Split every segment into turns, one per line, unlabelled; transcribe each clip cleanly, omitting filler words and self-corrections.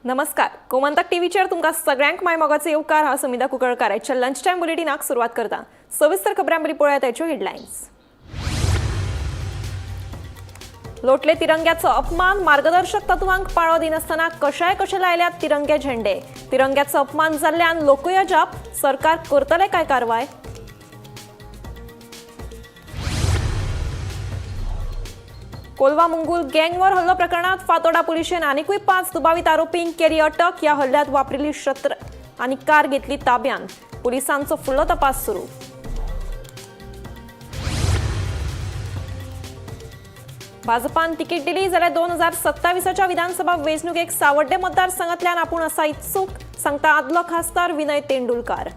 नमस्कार. गोमंतक टीव्हीचेर तुमकां सगळ्यांक माय मोगाचो येवकार. हांव समिता कुंकळकार. आयच्या लंच टायम बुलेटिनाक सुरवात करता. सविस्तर खबरां बरी पळयात आयच्यो हेडलायन्स. लोटले तिरंग्याचो अपमान. मार्गदर्शक तत्वांक पाळो दिनासतना कशे लायल्यात तिरंगे झेंडे. तिरंग्याचो अपमान जाल्ल्यान लोकूय अजाप. सरकार करतले काय कारवाय? कोलवा मुंगूल गँगवर हल्लो प्रकरणात फातोडा पुलिशेन आनीकूय 5 दुबावित आरोपींक केली अटक. ह्या हल्ल्यात वापरिल्ली शस्त्र आनी कार घेतली ताब्यात. पुलिसांचो फुडलो तपास सुरू. भाजपान तिकीट दिली जाल्यार 2027च्या विधानसभा वेंचणुकेक सावड्डे मतदारसंघांतल्यान आपूण आसा इत्सूक, सांगता आदलो खासदार विनय तेंडुलकार.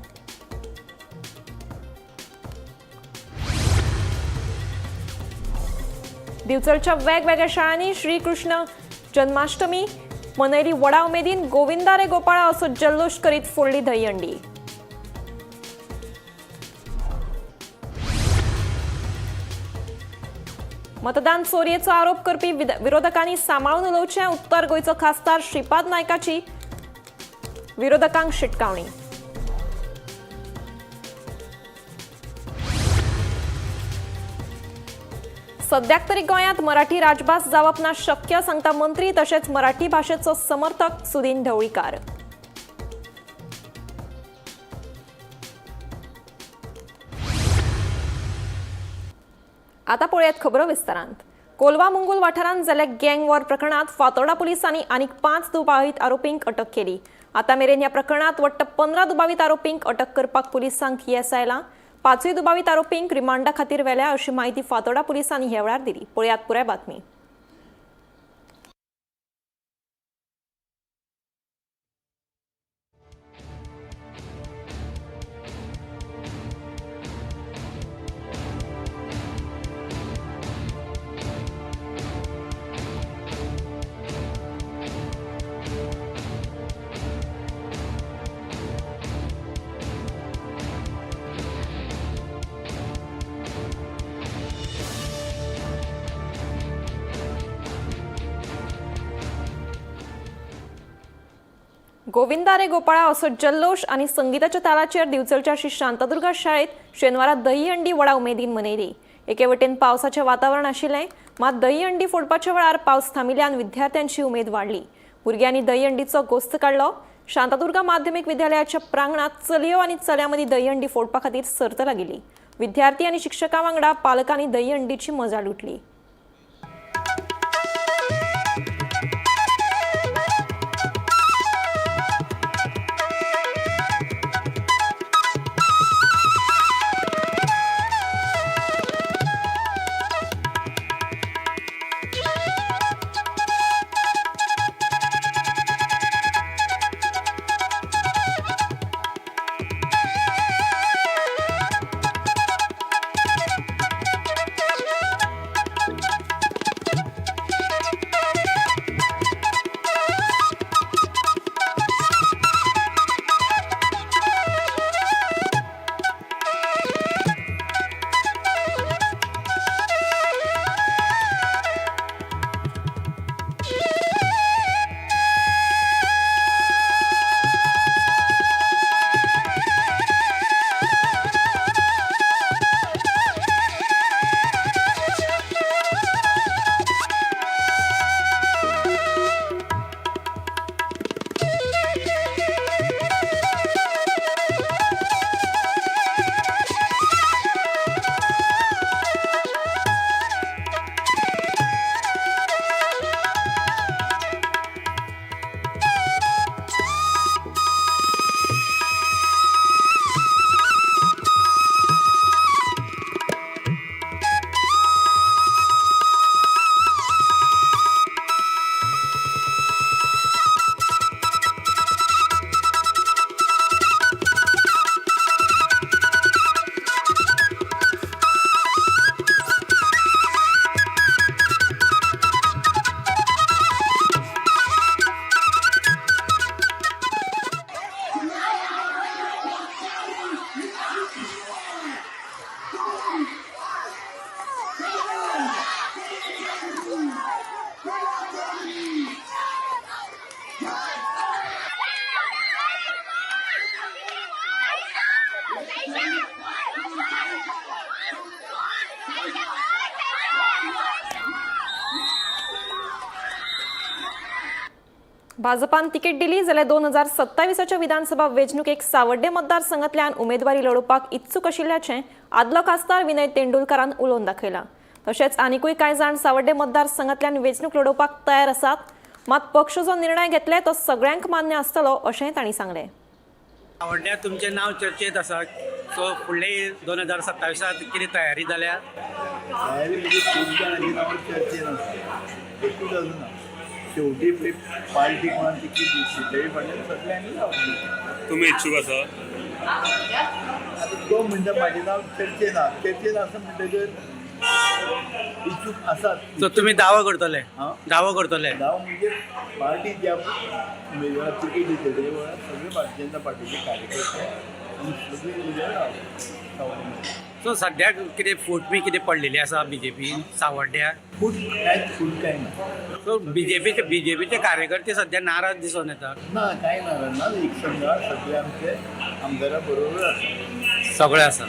दिवचलच्या वेगवेगळ्या शाळांनी श्रीकृष्ण जन्माष्टमी मनयली व्हडा उमेदीन. गोविंदा रे गोपाळा असो जल्लोष करीत फोडली दहीहंडी. मतदान चोरयेचो आरोप करपी विरोधकांनी सांबाळून उलोवचें. उत्तर गोंयचो खासदार श्रीपाद नायकाची विरोधकांक शिटकावणी. सद्याक तरी गोंयांत मराठी राजभास जावप ना शक्य, सांगता मंत्री तशेंच मराठी भाशेचो समर्थक सुदीन ढवळीकार. आता पळयात खबरो विस्तारांत. कोलवा मुंगूल वाठारांत जाल्ल्या गँग वॉर प्रकरणात फातोर्डा पुलिसांनी आनीक 5 दुबावित आरोपींक अटक केली. आता मेरेन ह्या प्रकरणात वट्ट 15 दुबावित आरोपींक अटक करपाक पुलिसांक येस आयला. 5 दुबावित आरोपींक रिमांडा खातीर व्हेल्या अशी माहिती फातोर्डा पुलिसांनी ह्या वेळार दिली. पळयात पुराय बातमी. गोविंदा रे गोपाळा असो जल्लोष आणि संगीताच्या तालाचेर दिवचलच्या श्री शांतादुर्गा शाळेत शेनवारा दहीहंडी व्हडा उमेदीन मनयली. एके वटेन पावसाचें वातावरण आशिल्लें, मात दहीहंडी फोडपाच्या वेळार पावस थांबिल्ल्यान विद्यार्थ्यांची उमेद वाडली. भुरग्यांनी दहीहंडीचो घोस्त काडलो. शांतादुर्गा माध्यमीक विद्यालयाच्या प्रांगणात चलयो आनी चल्यां मदीं दहीहंडी फोडपा खातीर सर्त लागिल्ली. विद्यार्थी आनी शिक्षकां वांगडा पालकांनी दहीहंडीची मजा लुटली. भाजपान तिकीट दिली जाल्यार 2027च्या विधानसभा वेंचणुकेक सावड्डे मतदारसंघांतल्यान उमेदवारी लढोवपाक इत्सूक आशिल्ल्याचें आदलो खासदार विनय तेंडुलकरान उलोवन दाखयलां। तशेंच आनीकूय कांय जाण सावड्डे मतदारसंघांतल्यान वेंचणूक लढोवपाक तयार आसात, मात पक्ष जो निर्णय घेतले तो सगळ्यांक मान्य आसतलो अशेंय तांणी सांगलें।
सावड्ड्या तुमचें नांव चर्चेत आसा, सो फुडले 2027 कितें तयारी जाल्या?
तयारी म्हणजे खूप जणांची नावं चर्चेन आसा, एकूच अजून ना। शेवटी पार्टी कोणाक तिकीट दिवची तेय फाटल्यान सगळ्यांनी लावली।
तुम्ही इच्छुक आसा?
आतां तो म्हणटा म्हाजें नांव चर्चेन आसा म्हणटकर इच्छुक आसात।
सो तुमी दावो करतले?
हां?
दावो करतले?
दाव म्हणजे पार्टी ज्या उमेदवाराक तिकीट दिता तेजे वेळार सगळे भारतीय जनता पार्टीचे कार्यकर्ते आनी सगळे उमेदवार रावले।
सो सद्याक कितें फूट बी कितें पडलेली आसा बीजेपी सावड्ड्या?
फूट कांय ना।
सो बीजेपीचे कार्यकर्ते सध्या नाराज दिसून येतात।
ना कांय ना एक संघ सगळे आमचे आमदारा बरोबर आसा,
सगळे आसा।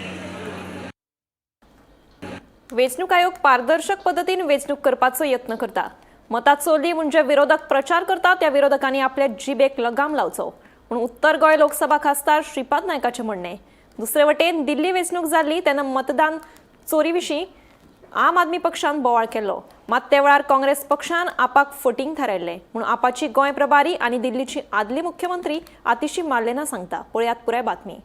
वेंचणूक आयोग पारदर्शक पद्दतीन वेंचणूक करपाचो यत्न करता। मतां चोरली म्हणजे विरोधक प्रचार करता त्या विरोधकांनी आपल्या जिबेक लगाम लावचो म्हूण उत्तर गोंय लोकसभा खासदार श्रीपाद नायकाचें म्हणणें। दुसरे वटेन दिल्ली वेंचणूक जाल्ली तेन्ना मतदान चोरी विशीं आम आदमी पक्षान बोवाळ केल्लो, मात ते वेळार काँग्रेस पक्षान आपाक फटींग थारायल्लें म्हूण आपाची गोंय प्रभारी आनी दिल्लीची आदली मुख्यमंत्री आतिशी मार्लेना सांगता। पळयात पुराय बातमी।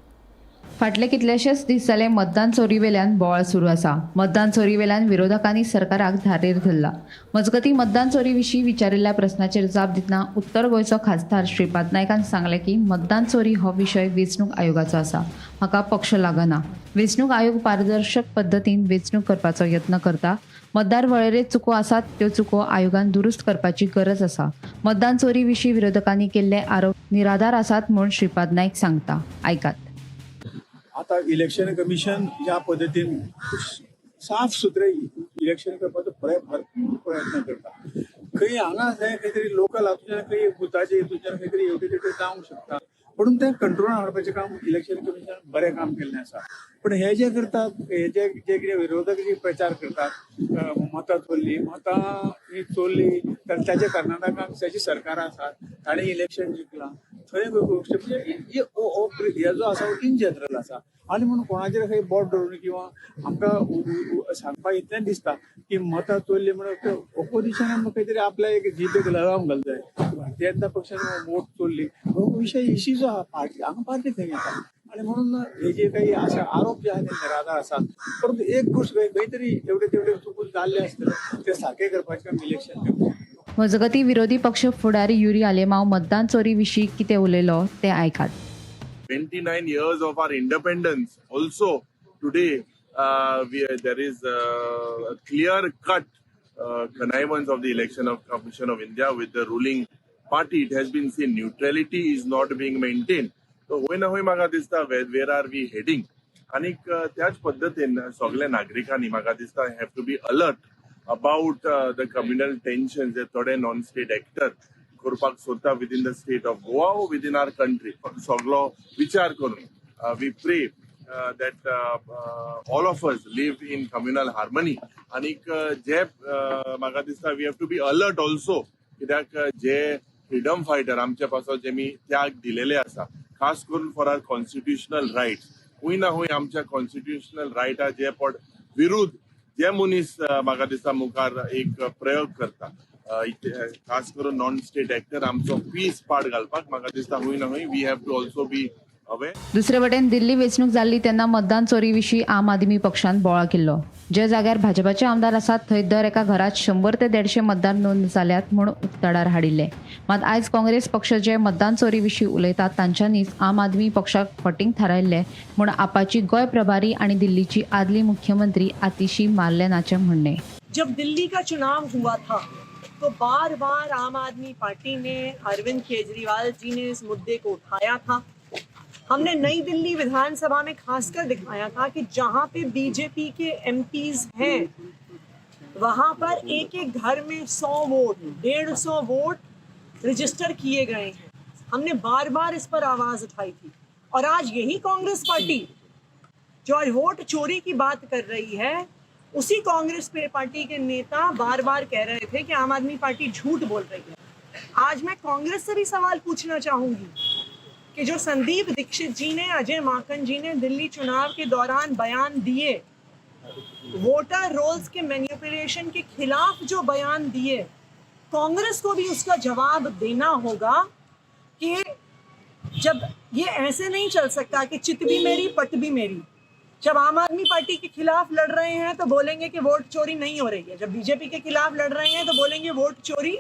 फाटले कितलेशेच दीस जाले मतदान चोरी वेल्यान बोवाळ सुरू आसा। मतदान चोरी वेल्यान विरोधकांनी सरकाराक धारेर धरला। मजगती मतदान चोरी विशीं विचारिल्ल्या प्रस्नाचेर जाप दितना उत्तर गोंयचो खासदार श्रीपाद नायकान सांगलें की मतदान चोरी हो विशय वेंचणूक आयोगाचो आसा, म्हाका पक्ष लागना। वेंचणूक आयोग पारदर्शक पद्दतीन वेंचणूक करपाचो यत्न करता। मतदार वळेरेंत चुको आसात त्यो चुको आयोगान दुरुस्त करपाची गरज आसा। मतदान चोरी विशीं विरोधकांनी केल्ले आरोप निराधार आसात म्हूण श्रीपाद नायक सांगता। आयकात।
आता इलेक्शन कमिशन ज्या पद्धतीन साफ सुथरे इलेक्शन करपाचो भरपूर प्रयत्न करता। खंय हांगा थंय खंय तरी लोकल हातूंतल्यान खंय बुथाचे हितूंतल्यान खंय तरी एवढे तेवढे जावंक शकता, पण तें कंट्रोलान हाडपाचें काम इलेक्शन कमिशनान बरें काम केल्लें आसा। पण हे जे करतात, हे जे कितें विरोधक जे प्रचार करतात, मतां चोरली तर त्याच्या कर्नाटकाक त्याची सरकारां आसात, ताणें इलेक्शन जिंकलां, थंय गोष्ट म्हणजे हे जो आसा इन जनरल आसा। आनी म्हणून कोणाचेर खंय बोट धरून किंवा आमकां सांगपाक इतलें दिसता की मतां चोरली म्हणून ऑपोजिशनान खंय तरी आपल्या एक जिबेक लगाम घालूंक जाय। भारतीय जनता पक्षान वोट चोरली हो विशय इशी जो आहा पार्टी हांगा पार्टी थंय येता, आणि म्हणून हे जे काही असे आरोप जे आहेत ते निराधार असतात। परंतु एक गोष्ट खंय तरी एवढे तेवढे चुकून जाल्ले आसतले ते सारखे करपाचें काम इलेक्शन।
मजगती विरोधी पक्ष फुडारी युरी आलेमांव मतदान चोरी विशीं कितें उलयलो ते आयकात।
29 years of our independence. Also, today there is a clear-cut connivance of the Election Commission of India with the ruling party. It has been seen neutrality is not being maintained. So, होय ना होय म्हाका दिसता where are we heading? आनीक त्याच पद्दतीन सगळ्या नागरिकांनी म्हाका दिसता have to be alert about the communal tensions जे थोडे non-state actor करपाक सोदता within the state of Goa or within our country. सगळो विचार करून we pray that all of us live in communal harmony. आनीक जे म्हाका दिसता we have to be alert also कित्याक जे फ्रीडम फायटर आमच्या पासून जे मी त्याग दिलेले आसा, खास करून फॉर आर कॉन्स्टिट्युशनल रायट्स, हुंय ना हुंय आमच्या कॉन्स्टिट्युशनल रायटा जे पड विरुद्ध जे मनीस म्हाका दिसता मुखार एक प्रयोग करता, खास करून नॉन स्टेट एक्टर आमचो पीस पाड घालपाक म्हाका दिसता हुंय ना हुंय we have to also be aware.
दुसरे वटेन दिल्ली वेंचणूक जाल्ली तेन्ना मतदान चोरी विशीं आम आदमी पक्षान बोवाळ केल्लो। जे जाग्यार भाजपाचे आमदार आसात थंय दर एका घरात 100 ते 150 मतदार नोंद जाल्यात म्हूण उक्ताडार हाडिल्ले। मात आयज काँग्रेस पक्ष जे मतदान चोरी विशीं उलयतात तांच्यांनीच आम आदमी पक्षाक फटींग थारायल्ले म्हूण आपाची गोंय प्रभारी आनी दिल्लीची आदली मुख्यमंत्री आतिशी मार्लेनाचें म्हणणें।
जब दिल्ली का चुनाव हुआ था तो बार बार आम आदमी पार्टी ने, अरविंद केजरीवाल जी ने इस मुद्दे को उठाया था। हमने नई दिल्ली विधानसभा में खासकर दिखाया था कि जहां पे बीजेपी के एमपीज हैं वहां पर एक एक घर में 100 वोट 150 वोट रजिस्टर किए गए हैं। हमने बार बार इस पर आवाज उठाई थी, और आज यही कांग्रेस पार्टी जो आज वोट चोरी की बात कर रही है, उसी कांग्रेस पार्टी के नेता बार बार कह रहे थे कि आम आदमी पार्टी झूठ बोल रही है। आज मैं कांग्रेस से भी सवाल पूछना चाहूंगी कि जो संदीप दीक्षित जी ने, अजय माकन जी ने दिल्ली चुनाव के दौरान बयान दिए, वोटर रोल्स के मैनिपुलेशन के खिलाफ जो बयान दिए, कांग्रेस को भी उसका जवाब देना होगा कि जब ये ऐसे नहीं चल सकता कि चित भी मेरी पट भी मेरी। जब आम आदमी पार्टी के खिलाफ लड़ रहे हैं तो बोलेंगे कि वोट चोरी नहीं हो रही है, जब बीजेपी के खिलाफ लड़ रहे हैं तो बोलेंगे वोट चोरी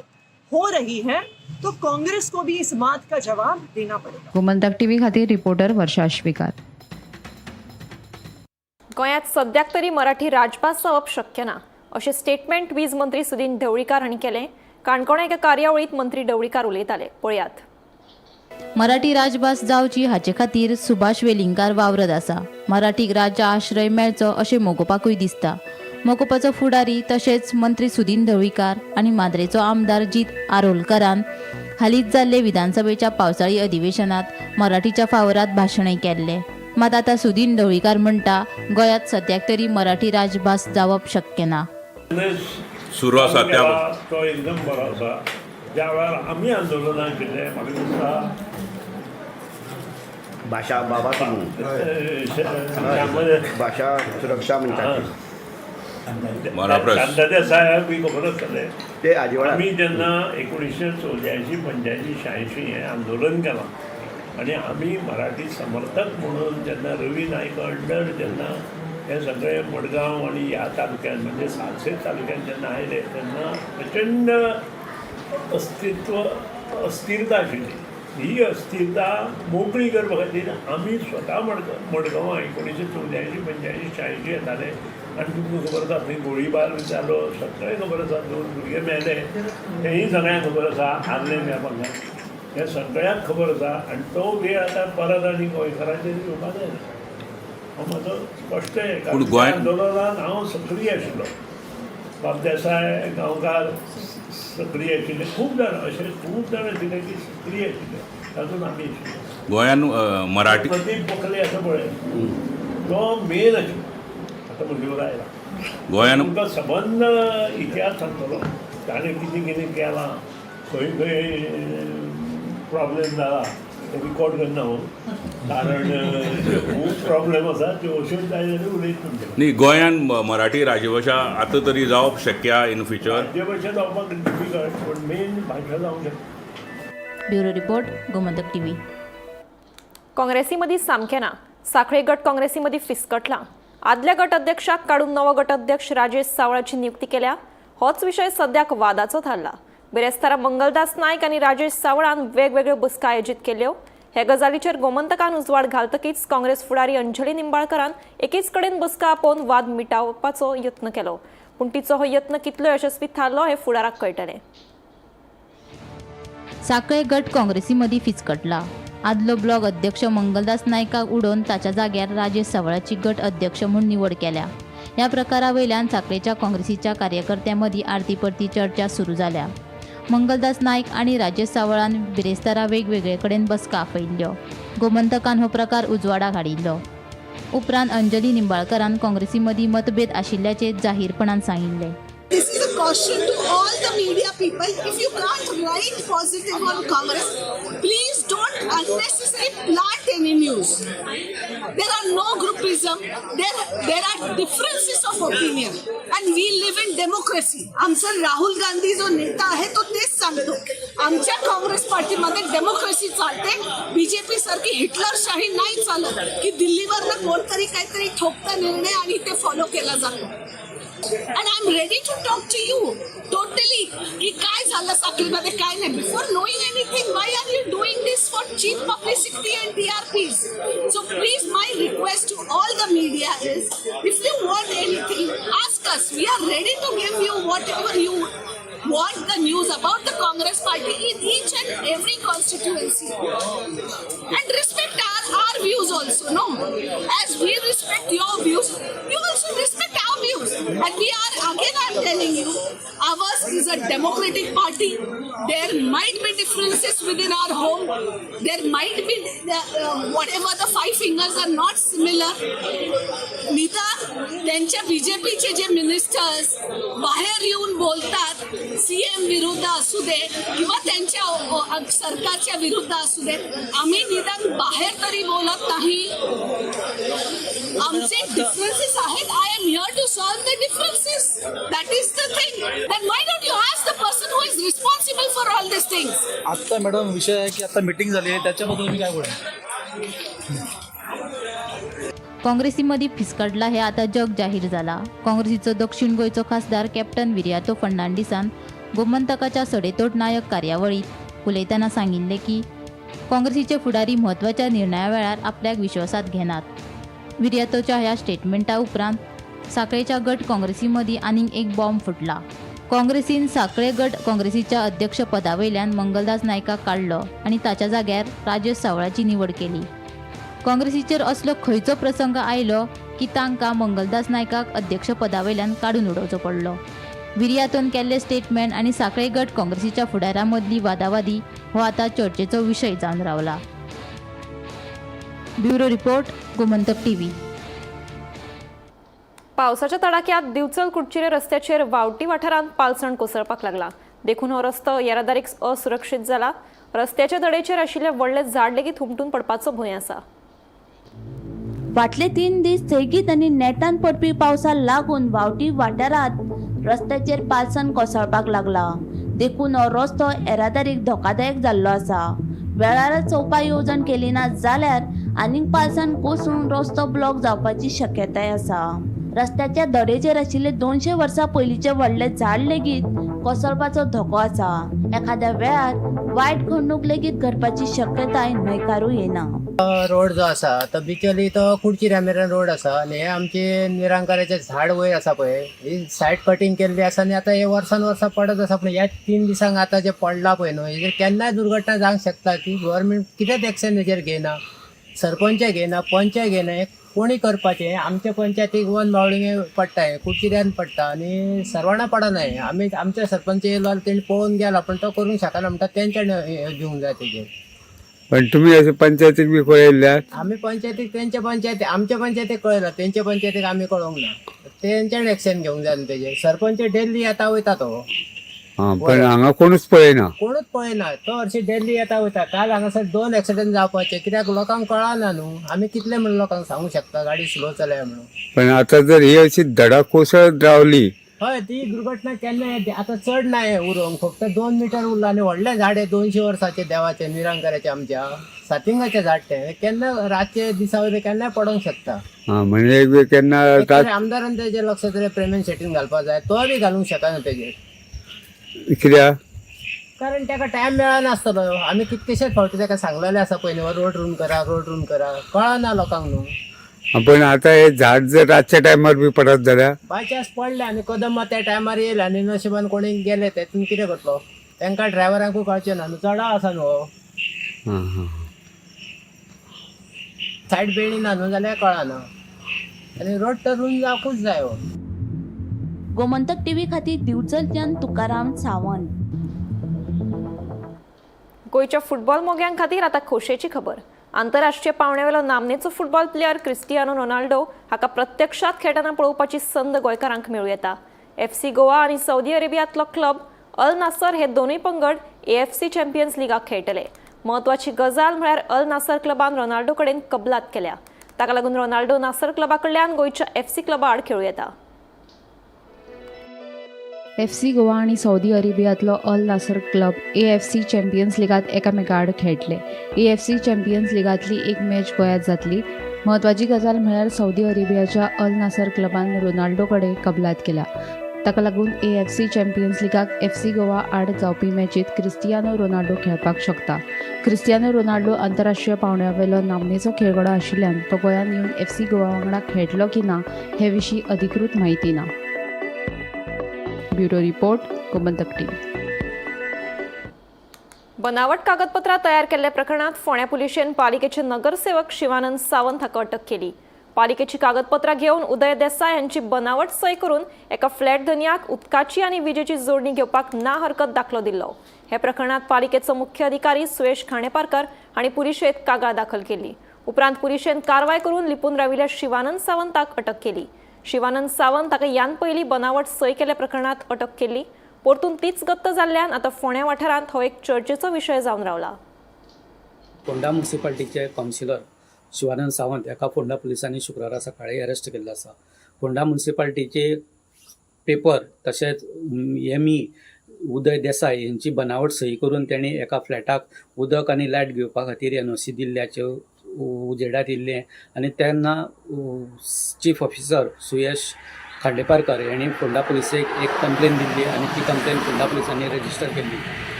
हो रही है। तो कांग्रेस को भी इस बात का जवाब देना पड़ेगा।
गोमंतक टीव्ही खातीर रिपोर्टर वर्षा अश्विकार.
गोंयांत सद्याक तरी मराठी राजभास जावप शक्य ना अशें स्टेटमेंट वीज मंत्री सुदीन ढवळीकार हांणी केलें. काणकोणा एका कार्यावळींत मंत्री ढवळीकार उलयताले. पळयात.
मराठी राजभास जावची हाचे खातीर सुभाष वेलिंगकार वावरत आसा. मराठीक राज्य आश्रय मेळचो अशें मोगोवपाकूय दिसता. मोगोवपाचो फुडारी तशेंच मंत्री सुदीन ढवळीकार आनी माद्रेचो आमदार जीत आरोलकरान हालींच जाल्ले विधानसभेच्या पावसाळी अधिवेशनात मराठीच्या फावरात भाशणय केल्ले. मात आतां सुदीन ढवळीकार म्हणटा गोंयांत सद्याक तरी मराठी राजभास जावप शक्य ना.
सुरू आसा त्या
तो एकदम बरो आसा. ज्या वेळार आमी आंदोलनां केले म्हाका दिसता
भाषा बाबा भाषा सुरक्षा म्हणटात
कांतादे साहेब बी खबर आसतले
ते हाजे वेळार
आमी जेन्ना 1984, 85, 86 हें आंदोलन केलां आनी आमी मराठी समर्थक म्हणून जेन्ना रवी नायक अंडर जेन्ना हे सगळे मडगांव आनी ह्या तालुक्यान म्हणजे सालसेत तालुक्यान जेन्ना आयले तेन्ना प्रचंड अस्थिरता आशिल्ली. ही अस्थिरता मोकळी करपा खातीर आमी स्वता मडगांवां 1984, 85, 86 येताले आनी तुमकां खबर आसा थंय गोळीबार जालो, सगळें खबर आसा. 2 भुरगे मेले तेंय सगळ्यांक खबर आसा. आर्ले मेळपाक हें सगळ्यांक खबर आसा. आनी तो वेळ आतां परत आनी गोंयकारांचेर येवपाक जायना. हो म्हजो स्पश्ट आंदोलनांत हांव सक्रीय आशिल्लो. बाब देसाय गांवकार सक्रीय आशिल्ले. खूब जाण अशे खूब जाण आशिल्ले की सक्रीय आशिल्ले. तातूंत आमी आशिल्ले.
गोंयांत मराठी
प्रदीप पोखले आसा पळय तो मेन आशिल्लो. आतां म्हजे आयला
गोंयांत
तुमकां सबंद इतिहास सांगतलो. ताणें कितें कितें केलां, खंय खंय प्रॉब्लेम जाला ते रिकॉर्ड करना हांव. कारण खूब प्रॉब्लेम आसा त्यो अश्योच जाय जाल्यार उलयत तुमचे.
न्ही गोंयांत मराठी राजभाशा आतां तरी जावप शक्य इन फ्युचर.
राज्यभाशा जावपाक डिफिकल्ट पूण मेन भाशा जावंक शकता.
Bureau report Gomantak TV.
काँग्रेसीमदी सामकें ना. सांखळे गट काँग्रेसीमदी फिसकटला. आदल्या गट अध्यक्षाक काडून नवो गट अध्यक्ष राजेश सावळाची नियुक्ती केल्या. होच विशय सद्याक वादाचो थारला. बेरेस्तारा मंगलदास नायक आनी राजेश सावळान वेगवेगळ्यो बसका आयोजीत केल्यो. हे गजालीचेर गोमंतकान उजवाड घालतकीच काँग्रेस फुडारी अंजली निंबाळकरान एकेच कडेन बसका आपोवन वाद मिटावपाचो यत्न केलो. पूण तिचो हो यत्न कितलो यशस्वी थारलो हें फुडाराक कळटलें.
सांखळे गट काँग्रेसी मदीं फिसकटला. आदलो ब्लॉक अध्यक्ष मंगलदास नायकाक उडोवन ताच्या जाग्यार राजेश सावळाची गट अध्यक्ष म्हूण निवड केल्या. ह्या प्रकारा वयल्यान सांखळेच्या काँग्रेसीच्या कार्यकर्त्यां मदीं आरती परती चर्चा सुरू जाल्या. मंगलदास नायक आनी राजेश सावळान बिरेस्तारा वेगवेगळे कडेन बसका आपयल्ल्यो. गोमंतकान हो प्रकार उजवाडाक हाडिल्लो. उपरांत अंजली निंबाळकरान काँग्रेसी मदीं मतभेद आशिल्ल्याचें जाहीरपणान सांगिल्लें.
This is a caution to all the media people. If you can't write positive on Congress, please don't unnecessarily plant any news. There are no groupism. There are differences of opinion. And we live in democracy. आमचा राहुल गांधी जो नेता आहे तो तेच सांगतो. आमच्या काँग्रेस पार्टीमध्ये democracy चालते. बीजेपी सारखी हिटलरशाही नाही चालत की दिल्लीवरनं कोणतरी काहीतरी ठोकता निर्णय आणि ते फॉलो केला जातो. And I'm ready to talk to you totally की काय झालं साखळीमध्ये काय नाही. Before knowing anything, why are you doing this for cheap publicity and TRPs? So please, my request to all the media is, if you want anything, ask us. We are ready to give you whatever you want the news about the Congress party in each and every constituency. And respect our views also, no? As we respect your views, you also respect our views. And we are, again I'm telling you, ours is a democratic party. There might be differences within our home. There might be, whatever the 5 fingers are not similar. Nita, त्यांच्या बीजेपीचे जे ministers बाहेर येऊन बोलतात CM विरुद्ध असू दे किंवा त्यांच्या सरकारच्या विरुद्ध असू दे, आम्ही निदान बाहेर तरी बोलत नाही. आमचे डिफरन्सेस आहेत. I am here to solve the differences. That is the thing. Then why don't you ask the person who is responsible for all this things.
आता मॅडम विषय आहे की आता मीटिंग झाली आहे, त्याच्याबद्दल मी काय बोलणार.
काँग्रेसीमध्ये फिसकटला हे आता जग जाहीर झाला. काँग्रेसीचो दक्षिण गोंयचो खासदार कॅप्टन विर्यातो फर्नांडिसान गोमंतकाच्या सडेतोड नायक कार्यावळीत उलयतना सांगिल्ले की काँग्रेसीचे फुडारी म्हत्वाच्या निर्णया वेळार आपल्याक विश्वासात घेनात. विर्यातोच्या ह्या स्टेटमेंटा उपरांत साखळेच्या गट काँग्रेसी मदीं आनीक एक बॉम्ब फुटला. काँग्रेसीन साखळे गट काँग्रेसीच्या अध्यक्ष पदा वयल्यान मंगलदास नायकाक काडलो आनी ताच्या जाग्यार राजेश सावळाची निवड केली. काँग्रेसीचेर असलो खंयचो प्रसंग आयलो की तांकां मंगलदास नायकाक अध्यक्ष पदा वयल्यान काडून उडोवचो पडलो. विर्यातोन केल्ले स्टेटमेंट आनी साखळे गट काँग्रेसीच्या फुडाऱ्यां मदली वादावादी हो आतां चर्चेचो विशय जावन रावला. Bureau report, Gomantak TV.
पावसाच्या तडाक्यात दिवचल कुडचिरे रस्त्याचेर वावटी वाठारांत पालसण कोसळपाक लागला. देखून हो रस्तो येरादारीक असुरक्षीत जाला. रस्त्याच्या दडेचेर आशिल्ले व्हडले झाड लेगीत हुमटून पडपाचो भंय आसा.
फाटले 3 दीस सेगीत आनी नेटान पडपी पावसाक लागून वावटी वाठारांत रस्त्याचेर पालसण कोसळपाक लागला. देखून हो रस्तो येरादारीक धोकादायक जाल्लो आसा. वेळारच उपाय येवजण केली ना जाल्यार आनीक पालसण कोसळून रस्तो ब्लॉक जावपाची शक्यताय आसा. रस्त्याच्या दडेचेर आशिल्ले 200 वर्सां पयलींचे व्हडले झाड लेगीत कोसळपाचो धोको आसा. एखाद्या वेळार वायट घडणूक लेगीत घडपाची शक्यताय न्हयकारूं येना.
रोड जो आसा तो बिचली तो कुडचिऱ्या मेरेन रोड आसा आनी हे आमचे निरांकाराचे झाड वयर आसा पळय, ही सायड कटींग केल्ली आसा आनी आतां हे वर्सान वर्सां पडत आसा. पूण ह्या 3 दिसांक आतां जे पडला पळय न्हू, हेजेर केन्नाय दुर्घटना जावंक शकता. ती गव्हर्मेंट कितेंच एक्शन हेजेर घेयना, सरपंच घेयना, पंच घेयना. हे कोणी करपाचें? आमच्या पंचायतीक वन बावळिंगे पडटा, हे कुडचिऱ्यान पडटा आनी सर्वांना पडना. हे आमी आमच्या सरपंच येयलो तेणी पळोवन गेला, पण तो करूंक शकना म्हणटा तेंच्यानी घेवंक जाय तेजेर.
पण तुम्ही असे पंचायतीक बी पळयल्यात?
आम्ही पंचायतीक आमच्या पंचायतीक कळयला, तेंच्या पंचायतीक आमी कळोवंक ना. तेंच्यानी एक्शन घेवंक जाय न्हू तेजेर. सरपंच डेली येता वयता तो,
पण हांगा कोणूच पळयना.
कोणूच पळयना. तो हरशी डेली येता वयता. काल हांगासर 2 एक्सिडेंट जावपाचे. कित्याक लोकांक कळना न्हू. आमी कितले म्हणून लोकांक सांगूंक शकता गाडी स्लो चलया म्हणून.
पण आता जर ही अशी धडक कोसळत रावली,
हय ती दुर्घटना केन्ना येते. आता चड नाही उरोंक, फक्त 2 मीटर उरला आनी व्हडले झाड आहे 200 वर्साचे देवाचे निरांकाराचे आमच्या सातिंगाचे झाड. ते केन्ना रातचे दिसा वयले केन्नाय पडोंक शकता.
म्हणजे केन्ना
आमदारान तेजेर लक्ष तरी पेमेंट सेटींग घालपाक जाय. तो बी घालूंक शकना तेजेर.
कित्याक?
कारण ताका टायम मेळनासतलो. आमी कितकेशेच फावटी ताका सांगलेले आसा पळय न्हू, रोड रून करा, रोड रून करा. कळना लोकांक न्हू.
पण आता हे झाड जर रातच्या टायमार बी पडत जाल्यार?
बाय चान्स पडले आनी कदम त्या टायमार येयले आनी नशिबान कोणी गेले, तेतून कितें करतलो? तांकां ड्रायव्हरांकूय कळचें ना न्हू. चडाव आसा न्हू. सायड बेळिना न्हू जाल्यार कळना. आनी रोड तर रून जावंकूच जाय.
गोमंतक टीव्ही खातीर दिवचलच्यान तुकाराम सावंत.
गोंयच्या फुटबॉल मोग्यां खातीर आतां खोशेची खबर. आंतरराष्ट्रीय पावंड्यावेलो नामनेचो फुटबॉल प्लेयर क्रिस्टियानो रोनाल्डो हाका प्रत्यक्षात खेळटना पळोवपाची संद गोंयकारांक मेळूं येता. FC गोवा आनी सौदी अरेबियांतलो क्लब अल नासर हे दोनूय पंगड AFC चॅम्पियन्स लिगाक खेळटले. म्हत्वाची गजाल म्हळ्यार अल नासर क्लबान रोनाल्डो कडेन कबलात केल्या. ताका लागून रोनाल्डो नासर क्लबा कडल्यान गोंयच्या FC क्लबा आड खेळूं येता.
FC गोवा आणि सौदी अरेबियांतलो अल नासर क्लब AFC चॅम्पियन्स लिगात एकामेका आड खेळटले. AFC चॅम्पियन्स लिगांतली एक मॅच गोंयांत जातली. म्हत्वाची गजाल म्हळ्यार सौदी अरेबियाच्या अल नासर क्लबान रोनाल्डो कडेन कबलात केल्या. ताका लागून AFC चॅम्पियन्स लिगाक FC गोवा आड जावपी मॅचीत क्रिस्टियानो रोनाल्डो खेळपाक शकता. क्रिस्टियानो रोनाल्डो आंतरराष्ट्रीय पावंड्यावेलो नामनेचो खेळगडो आशिल्ल्यान तो गोंयांत येवन FC गोवा वांगडा खेळटलो की ना हे विशीं अधिकृत म्हायती ना. Bureau report, Gomantak TV.
बनावट कागदपत्रां तयार केल्ल्या प्रकरणात फोंड्या पुलिशेन पालिकेचे नगरसेवक शिवानंद सावंत हाका अटक केली. पालिकेची कागदपत्रां घेवन उदय देसाय यांची बनावट सय करून एका फ्लॅट धन्याक उदकाची आनी विजेची जोडणी घेवपाक ना हरकत दाखलो दिल्लो. हे प्रकरणात पालिकेचो मुख्य अधिकारी सुयेश खांडेपारकर हांणी पुलिशेंत कागाळ दाखल केली. उपरांत पुलिशेन कारवाय करून लिपून राविल्ल्या शिवानंद सावंताक अटक केली. शिवानंद सावंत ताका यान पयलीं बनावट सय केल्या प्रकरणात अटक केली. परतून तीच गत्त जाल्ल्यान आतां फोंड्या वाठारांत हो एक चर्चेचो विशय जावन रावला.
फोंडा म्युनिसिपालिटीचे कावन्सिलर शिवानंद सावंत एका फोंडा पुलिसांनी शुक्रारा सकाळी अरेस्ट केल्लो आसा. फोंडा म्युनिसिपालिटीचे पेपर तशेंच एमई उदय देसाय यांची बनावट सही करून त्यांनी एका फ्लॅटाक उदक आनी लायट घेवपा खातीर एनओसी दिल्ल्याचे उजेडात येयल्ले आनी तेन्ना चीफ ऑफिसर सुयश खांडेपारकर यांनी फोंडा पुलिसेक एक कंप्लेन दिल्ली आनी ती कंप्लेन फोंडा पुलिसांनी रजिस्टर केल्ली.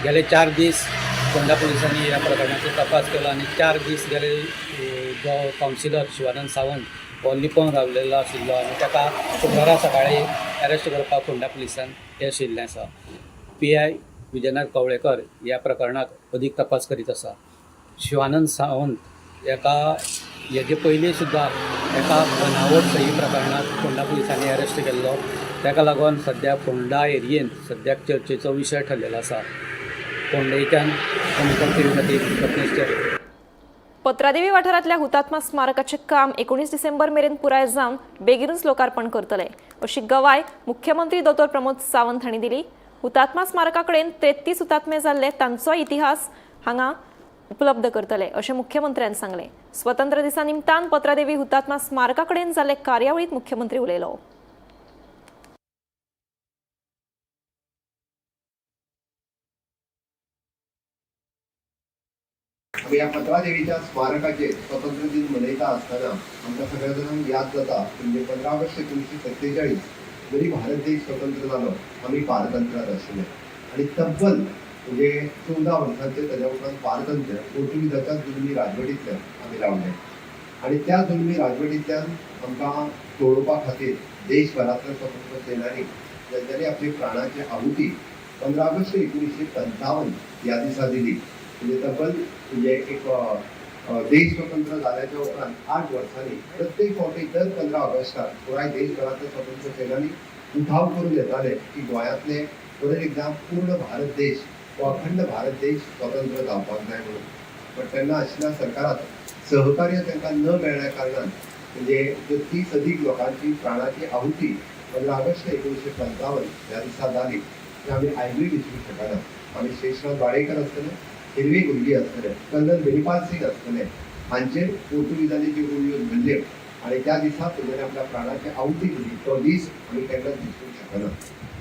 गेले 4 दीस फोंडा पुलिसांनी ह्या प्रकरणाचो तपास केलो आनी 4 दीस गेले जो कावन्सिलर शिवानंद सावंत हो लिपोवन रावलेलो आशिल्लो आनी ताका शुक्रारा सकाळी अरेस्ट करपाक फोंडा पुलिसान येस येयल्लें आसा. PI विजयनाथ कवळेकर ह्या प्रकरणाक अदीक तपास करीत आसा. शिवानंद सावंत हेजे पयलीं सुद्दां एका बनावट सही प्रकरणात फोंडा पुलिसांनी अरेस्ट केल्लो. ताका लागून सद्या फोंडा एरियेंत सद्याक चर्चेचो विशय ठरलेलो आसा. फोंडेच्यान
पत्रादेवी वाठारांतल्या हुतात्मा स्मारकाचें काम 19 डिसेंबर मेरेन पुराय जावन बेगीनूच लोकार्पण करतले अशी गवाय मुख्यमंत्री दोतोर प्रमोद सावंत हांणी दिली. हुतात्मा स्मारका कडेन 33 हुतात्मे जाल्ले तांचो इतिहास हांगा उपलब्ध करतले अशें मुख्यमंत्र्यान सांगलें. स्वतंत्र दिसा निमतान पत्रादेवी हुतात्मा स्मारका कडेन जाल्ले कार्यावळीत मुख्यमंत्री उलयलो.
या पत्रादेवीच्या स्मारकाचे स्वतंत्र दिन मनयता असताना आमच्या सगळ्या जणांक याद जाता म्हणजे 15 ऑगस्ट 1947 जरी भारत देश स्वतंत्र झालो आम्ही पारतंत्र्यात आशिल्ले आणि तब्बल म्हणजे 14 वर्सांचे त्याच्या उपरांत पारतंत्र्य पोर्तुगीजाच्या जुलमी राजवटींतल्यान आमी रावले आणि त्या जुलमी राजवटींतल्यान आमकां सोडोवपा खातीर देशभरांतले स्वतंत्र सेनानी ज्यांच्यानी आपली प्राणाची आहुती 15 ऑगस्ट 1955 या दिसा दिली. म्हणजे तब्बल म्हणजे एक देश स्वतंत्र झाल्याच्या उपरांत 8 वर्सांनी प्रत्येक फावटी दर 15 ऑगस्टाक पुराय देशभरातले स्वतंत्र सेनानी उठाव करून येताले की गोंयांतले परत एकदा पूर्ण भारत देश वा अखंड भारत देश स्वतंत्र जावपाक जाय म्हणून. पण तेन्ना आशिल्ल्या सरकारात सहकार्य तांकां न मेळ्ळ्या कारणान म्हणजे 30 अधिक लोकांची प्राणाची आहुती 15 ऑगस्ट 1955 ह्या दिसा जाली ती आमी आयजूय विसरूंक शकना. आमी शेषनाथ वाडेकर आसतले, हिरवी गुरगी आसतले, कर्नल बेनीपाल सिंग आसतले हांचेर पोर्तुगीजांनी जी गुळयो धरल्यो आणि त्या दिसा तेणें आपल्या प्राणाची आहुती दिली तो दीस आमी केन्नाच विसरूंक शकना.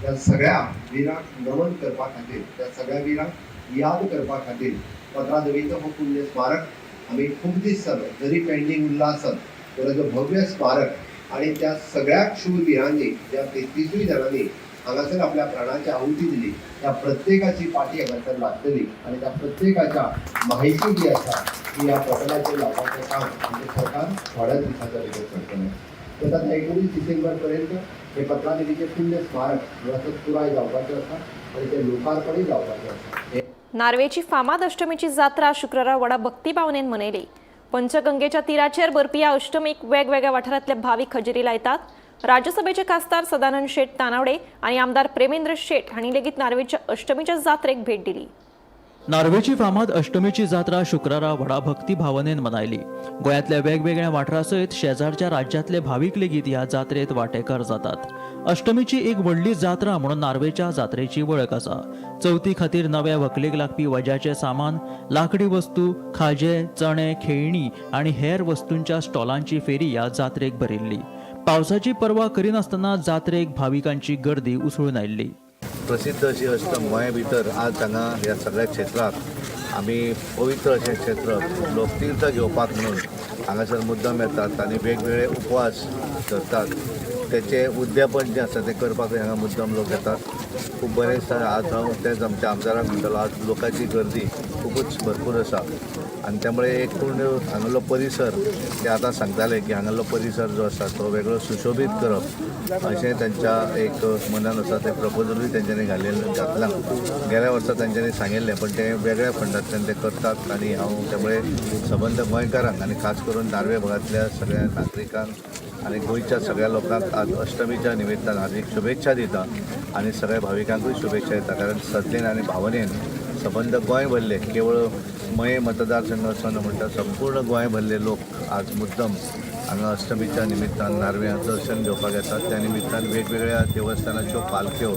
त्या सगळ्या विरांक नमन करपा खातीर त्या सगळ्या विरांक याद करपा खातीर पत्रादेवीचो हो पुण्य स्मारक आमी खूब दीस जाले जरी पेंडींग उरला आसत तर भव्य स्मारक आणि त्या सगळ्या शूरवीरांनी ज्या 33 जाणांनी हांगासर आपल्या प्राणाची आहुती दिली त्या प्रत्येकाची पाठी हांगासर लागतली आणि त्या प्रत्येकाच्या माहिती जी आसा ती ह्या पटलाचेर लावपाचें काम आमचें सरकार थोड्या दिसाच्या भितर करतलें. तर आता 19 डिसेंबर पर्यंत हे पत्रादेवीचें पुण्य स्मारक हांगासर पुराय जावपाचें आसा आनी तें लोकार्पणूय जावपाचें आसा.
नार्वेची फामाद अष्टमीची जात्रा शुक्रारा व्हडा भक्ती भावनेन मनयली. पंचगंगेच्या तीराचेर भरपी ह्या अष्टमीक वेगवेगळ्या वाठारांतले भाविक हजेरी लायतात. राज्यसभेचे खासदार सदानंद शेट तानावडे आणि आमदार प्रेमेंद्र शेट हांणी लेगीत नार्वेच्या अष्टमीच्या जात्रेक भेट दिली.
नार्वेची फामाद अष्टमीची जात्रा शुक्रारा व्हडा भक्ती भावनेन मनायली. गोंयांतल्या वेगवेगळ्या वाठारा सयत शेजारच्या राज्यांतले भाविक लेगीत ह्या जात्रेत वांटेकार जातात. अष्टमीची एक व्हडली जात्रा म्हणून नार्वेच्या जात्रेची वळख आसा. चवथी खातीर नव्या व्हंकलेक लागपी वज्याचें सामान, लाकडी वस्तू, खाजे, चणे, खेळणी आनी हेर वस्तूंच्या स्टॉलांची फेरी ह्या जात्रेक भरिल्ली. पावसाची पर्वा करिनासतना जात्रेक भाविकांची गर्दी उसळून आयिल्ली.
प्रसिद्ध अशी अष्टम गोंया भितर आज हांगा ह्या सगळ्या क्षेत्रात आमी पवित्र अशें क्षेत्र लोकतीर्थ घेवपाक म्हणून हांगासर मुद्दम येतात आनी वेगवेगळे उपवास करतात. तेचे उद्यापन जें आसा तें करपाक हांगा मुद्दम लोक येतात. खूब बरें दिसता. आज हांव तेच आमच्या आमदाराक म्हणटलो आज लोकांची गर्दी खूबच भरपूर आसा आनी त्यामुळे एक पूर्ण हांगालो परिसर ते आतां सांगताले की हांगालो परिसर जो आसा तो वेगळो सुशोभीत करप अशें तेंच्या एक मनान आसा. तें प्रपोजलूय तेंच्यांनी घातलां. गेल्या वर्सा तेंच्यांनी सांगिल्लें पण ते वेगळ्या फंडांतल्यान ते करतात आनी हांव त्यामुळे सबंद गोंयकारांक आनी खास करून नार्वे भागांतल्या सगळ्या नागरिकांक आनी गोंयच्या सगळ्या लोकांक आज अष्टमीच्या निमित्तान हार्दिक शुभेच्छा दिता आनी सगळ्या भाविकांकूय शुभेच्छा दिता. कारण श्रद्धेन आनी भावनेन सबंद गोंय भरले केवळ मये मतदारसंघ असो न्हू म्हणटा संपूर्ण गोंय भरले लोक आज मुद्दम हांगा अष्टमीच्या निमित्तान नारव्यां दर्शन घेवपाक येतात. त्या निमित्तान वेगवेगळ्या देवस्थानाच्यो पालख्यो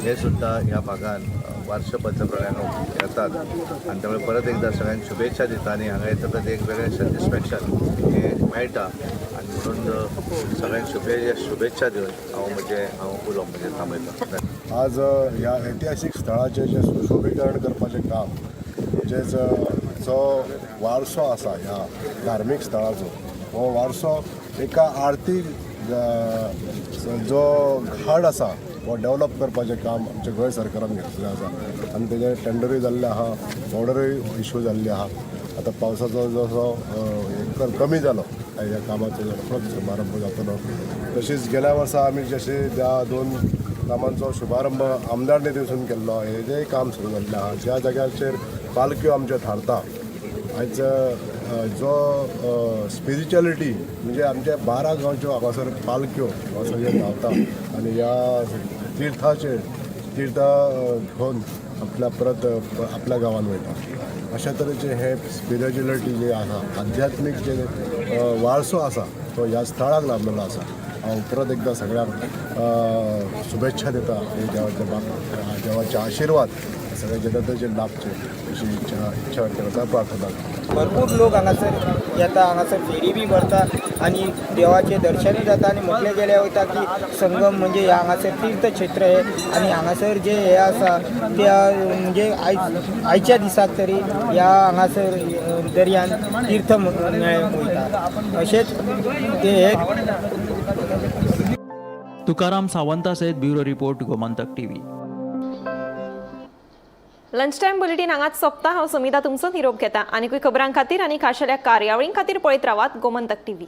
हे सुद्धा ह्या भागान वार्षपत्र प्रमाणे येतात आणि त्यामुळे परत एकदा सगळ्यांक शुभेच्छा दिता आणि हांगा येतकच एक वेगळें सॅटिस्फॅक्शन हे मेळटा आणि म्हणून सगळ्यांक शुभेच्छा दिवन हांव उलोवप म्हणजे थांबयता.
आज ह्या ऐतिहासीक स्थळाचे जे सुशोभीकरण करपाचें काम जो वारसो आसा ह्या धार्मीक स्थळाचो हो वारसो एका आर्थीक जो घाट आसा हो डेवलप करपाचें काम आमच्या गोंय सरकारान घेतलेलें आसा आनी तेजे टेंडरूय जाल्लें आहा, ऑर्डरूय इश्यू जाल्ली आहा. आतां पावसाचो जसो कमी जालो ह्या कामाचो रोखडोच शुभारंभ जातलो. तशीच गेल्या वर्सा आमी जशे त्या 2 कामांचो शुभारंभ आमदार निधीसून केल्लो हेजेंय काम सुरू जाल्लें आहा. ज्या जाग्याचेर पालख्यो आमच्यो थारता आयज जो स्पिरिच्युअलिटी म्हणजे आमच्या 12 गांवच्यो हांगासर पालख्यो हांगासर धांवता आनी ह्या तीर्थ घेवन परत आपल्या गांवान वयता. अशा तरेचे हे स्पिरिच्युअलिटी जे आसा आध्यात्मीक जे वारसो आसा तो ह्या स्थळाक लाभलेलो आसा. हांव परत एकदा सगळ्यांक शुभेच्छा दिता देवाचे आशिर्वाद सगळे जनतेचे लाभचे अशी इच्छा व्यक्त करता, प्रार्थना करता.
भरपूर लोक हांगासर येता, हांगासर फेरी बी भरता आणि देवाचे दर्शनूय जाता आणि म्हटलें गेलें वयता की संगम म्हणजे हांगासर तीर्थक्षेत्र हे आणि हांगासर जे हे आसा त्या म्हणजे आयच्या दिसाक तरी ह्या हांगासर दर्यान तीर्थ वयता अशेंच ते हे.
तुकाराम सावंता सयत bureau report Gomantak TV.
Lunch time bulletin हांगाच सोंपता. हांव समिता तुमचो निरोप घेता. आनीकूय खबरां खातीर आनी खाशेल्या कार्यावळीं खातीर पळयत रावात गोमंतक टीव्ही.